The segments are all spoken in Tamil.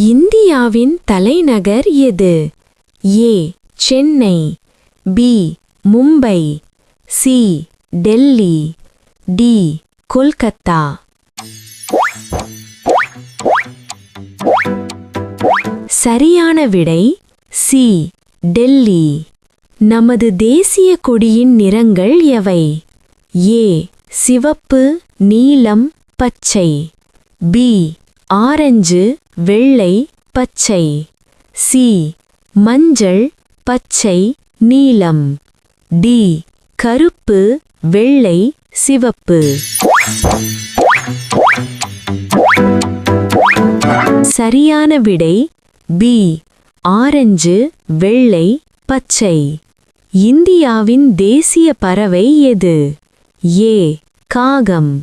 இந்தியாவின் தலைநகர் எது? A. Chennai, B. Mumbai, C. Delhi, D. Kolkata. சரியான விடை சி. டெல்லி. நமது தேசிய கொடியின் நிறங்கள் எவை? ஏ. சிவப்பு, நீலம், பச்சை, பி. ஆரஞ்சு, வெள்ளை, பச்சை, சி. மஞ்சள், பச்சை, நீலம், டி. கருப்பு, வெள்ளை, சிவப்பு. சரியான விடை பி. ஆரஞ்சு, வெள்ளை, பச்சை. இந்தியாவின் தேசிய பறவை எது? ஏ. காகம்,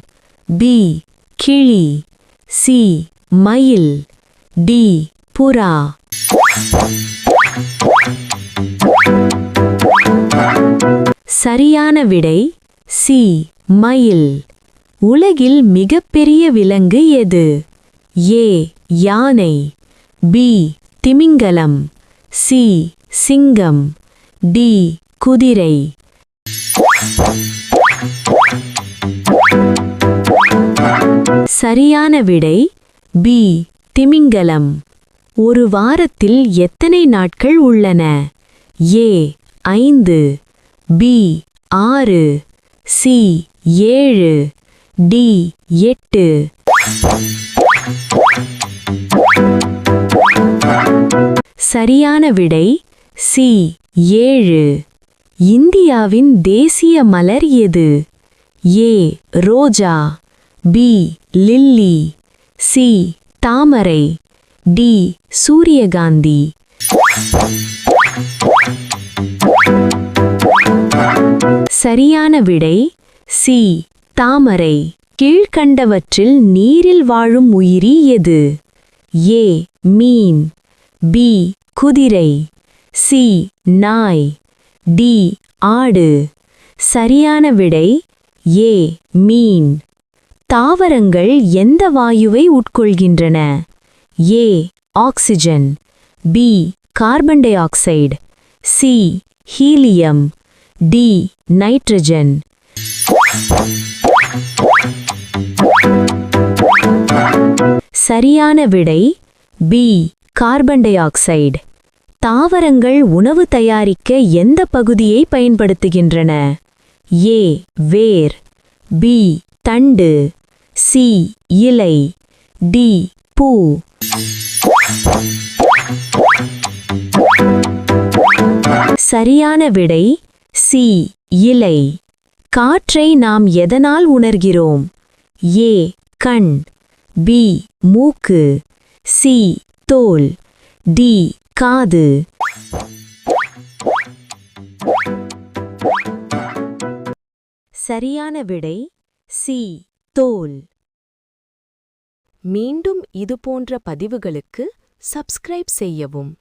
பி. கிளி, சி. மயில், டி. புறா. சரியான விடை சி. மயில். உலகில் மிகப்பெரிய விலங்கு எது? ஏ. யானை, பி. திமிங்கலம், சி. சிங்கம், டி. குதிரை. சரியான விடை பி. திமிங்கலம். ஒரு வாரத்தில் எத்தனை நாட்கள் உள்ளன? ஏ. 5, பி. 6, சி. 7, டி. 8. சரியான விடை சி. 7. இந்தியாவின் தேசிய மலர் எது? ஏ. ரோஜா, பி. Lily, C. தாமரை, டி. சூரியகாந்தி. சரியான விடை சி. தாமரை. கீழ்க்கண்டவற்றில் நீரில் வாழும் உயிரி எது? ஏ. மீன், பி. குதிரை, சி. நாய், டி. ஆடு. சரியான விடை ஏ. மீன். தாவரங்கள் எந்த வாயுவை உட்கொள்கின்றன? A. Oxygen, B. Carbon dioxide, C. Helium, D. Nitrogen. சரியான விடை பி. Carbon di oxide. தாவரங்கள் உணவு தயாரிக்க எந்த பகுதியை பயன்படுத்துகின்றன? ஏ. வேர், பி. தண்டு, சி. இலை, டி. பூ. சரியான விடை சி. இலை. காற்றை நாம் எதனால் உணர்கிறோம்? ஏ. கண், பி. மூக்கு, சி. தோல், டி. காது. சரியான விடை சி. தோல். மீண்டும் இதுபோன்ற பதிவுகளுக்கு சப்ஸ்கிரைப் செய்யவும்.